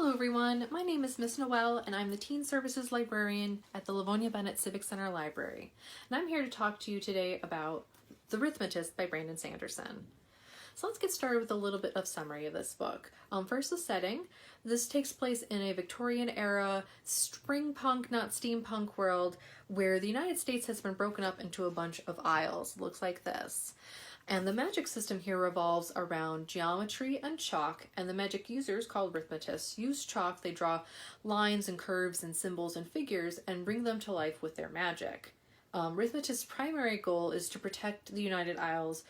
Hello everyone, my name is Miss Noel and I'm the Teen Services Librarian at the Livonia Bennett Civic Center Library. And I'm here to talk to you today about The Rithmatist by Brandon Sanderson. So let's get started with a little bit of summary of this book. First, the setting. This takes place in a Victorian era spring punk, not steampunk world where the United States has been broken up into a bunch of isles. It looks like this. And the magic system here revolves around geometry and chalk, and the magic users, called Rithmatists, use chalk. They draw lines and curves and symbols and figures and bring them to life with their magic. Rithmatists' primary goal is to protect the United Isles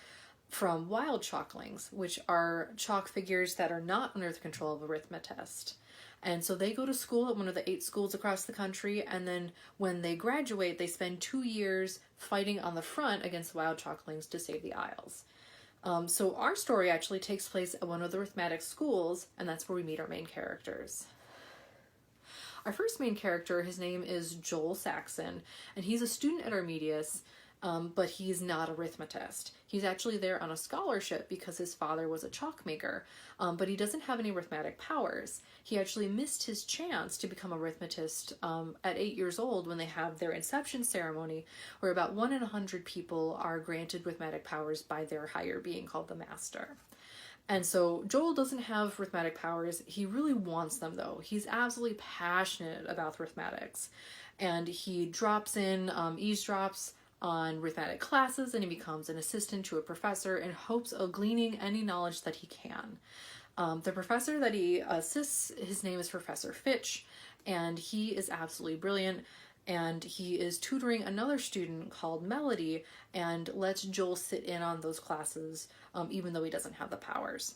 from wild chalklings, which are chalk figures that are not under the control of a Rithmatist. And so they go to school at one of the 8 schools across the country, and then when they graduate, they spend 2 years fighting on the front against wild chalklings to save the Isles. So our story actually takes place at one of the Rithmatic schools, and that's where we meet our main characters. Our first main character, his name is Joel Saxon, and he's a student at Rithmatist, but he's not a Rithmatist. He's actually there on a scholarship because his father was a chalk maker, but he doesn't have any Rithmatic powers. He actually missed his chance to become a Rithmatist at 8 years old when they have their inception ceremony, where about 1 in 100 people are granted Rithmatic powers by their higher being called the Master. And so Joel doesn't have Rithmatic powers. He really wants them though. He's absolutely passionate about Rithmatics, and he drops in, eavesdrops on Rithmatic classes, and he becomes an assistant to a professor in hopes of gleaning any knowledge that he can. The professor that he assists, his name is Professor Fitch, and he is absolutely brilliant, and he is tutoring another student called Melody and lets Joel sit in on those classes even though he doesn't have the powers.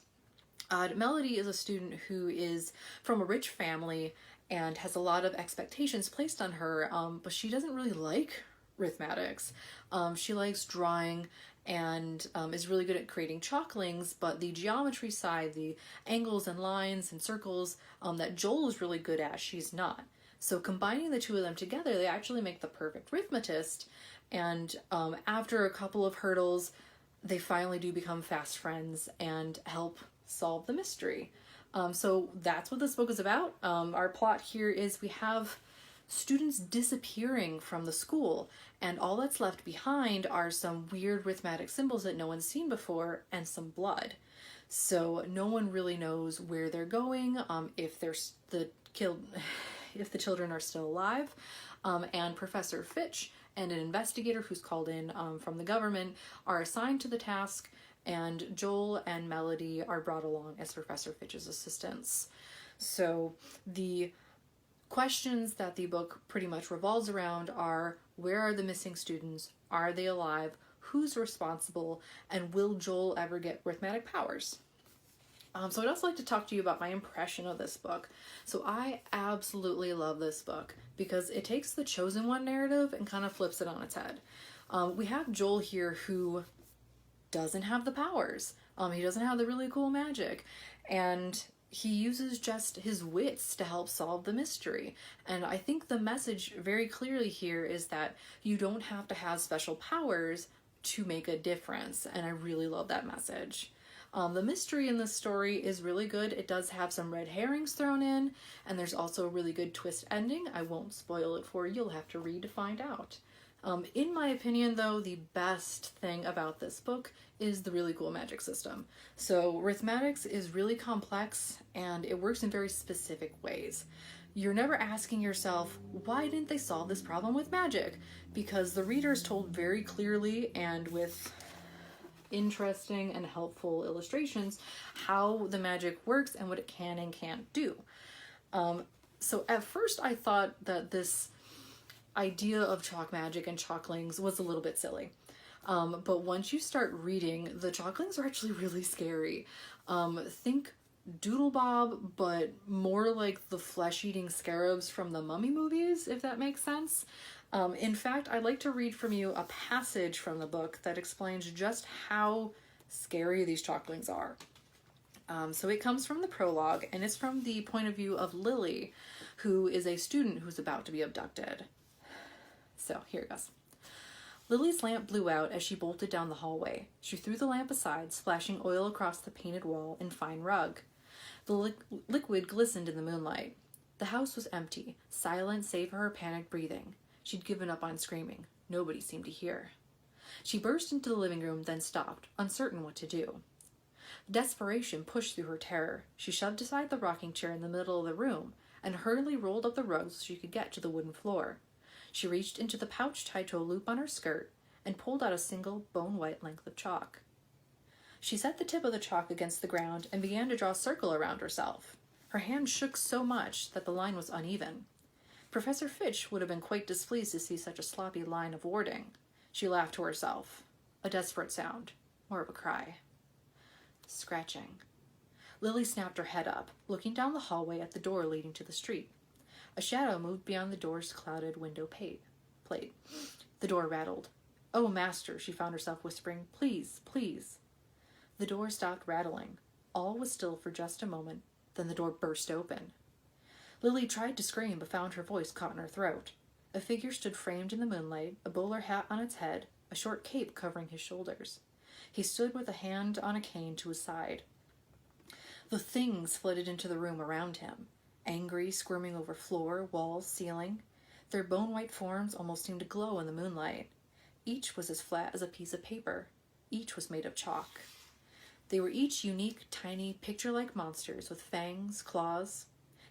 Melody is a student who is from a rich family and has a lot of expectations placed on her, but she doesn't really like Rithmatics. She likes drawing and is really good at creating chalklings, but the geometry side, the angles and lines and circles that Joel is really good at, she's not. So combining the two of them together, they actually make the perfect Rithmatist, and after a couple of hurdles, they finally do become fast friends and help solve the mystery. So that's what this book is about. Our plot here is we have students disappearing from the school, and all that's left behind are some weird Rithmatic symbols that no one's seen before and some blood. So no one really knows where they're going, if the children are still alive, and Professor Fitch and an investigator who's called in from the government are assigned to the task, and Joel and Melody are brought along as Professor Fitch's assistants. So the questions that the book pretty much revolves around are: where are the missing students? Are they alive? Who's responsible? And will Joel ever get Rithmatic powers? So I'd also like to talk to you about my impression of this book. So I absolutely love this book because it takes the Chosen One narrative and kind of flips it on its head. We have Joel here who doesn't have the powers. He doesn't have the really cool magic, and he uses just his wits to help solve the mystery. And I think the message very clearly here is that you don't have to have special powers to make a difference, and I really love that message. The mystery in this story is really good. It does have some red herrings thrown in, and there's also a really good twist ending. I won't spoil it for you. You'll have to read to find out. In my opinion, though, the best thing about this book is the really cool magic system. So Rithmatics is really complex, and it works in very specific ways. You're never asking yourself, why didn't they solve this problem with magic? Because the reader is told very clearly and with interesting and helpful illustrations how the magic works and what it can and can't do. So at first I thought that this idea of chalk magic and chalklings was a little bit silly. But once you start reading, the chalklings are actually really scary. Think Doodlebob, but more like the flesh-eating scarabs from the Mummy movies, if that makes sense. In fact, I'd like to read from you a passage from the book that explains just how scary these chalklings are. So it comes from the prologue, and it's from the point of view of Lily, who is a student who's about to be abducted. So here it goes. Lily's lamp blew out as she bolted down the hallway. She threw the lamp aside, splashing oil across the painted wall and fine rug. The liquid glistened in the moonlight. The house was empty, silent save for her panicked breathing. She'd given up on screaming. Nobody seemed to hear. She burst into the living room, then stopped, uncertain what to do. Desperation pushed through her terror. She shoved aside the rocking chair in the middle of the room and hurriedly rolled up the rug so she could get to the wooden floor. She reached into the pouch tied to a loop on her skirt and pulled out a single bone-white length of chalk. She set the tip of the chalk against the ground and began to draw a circle around herself. Her hand shook so much that the line was uneven. Professor Fitch would have been quite displeased to see such a sloppy line of warding. She laughed to herself. A desperate sound. More of a cry. Scratching. Lily snapped her head up, looking down the hallway at the door leading to the street. A shadow moved beyond the door's clouded window plate. The door rattled. "Oh, master," she found herself whispering. "Please, please." The door stopped rattling. All was still for just a moment. Then the door burst open. Lily tried to scream, but found her voice caught in her throat. A figure stood framed in the moonlight, a bowler hat on its head, a short cape covering his shoulders. He stood with a hand on a cane to his side. The things flitted into the room around him, angry, squirming over floor, walls, ceiling. Their bone-white forms almost seemed to glow in the moonlight. Each was as flat as a piece of paper. Each was made of chalk. They were each unique, tiny, picture-like monsters with fangs, claws.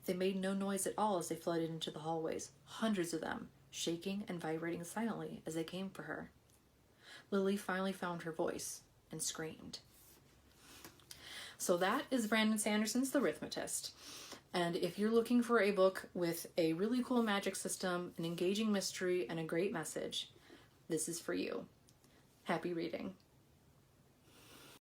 They made no noise at all as they flooded into the hallways, hundreds of them, shaking and vibrating silently as they came for her. Lily finally found her voice and screamed. So that is Brandon Sanderson's The Rithmatist. And if you're looking for a book with a really cool magic system, an engaging mystery, and a great message, this is for you. Happy reading.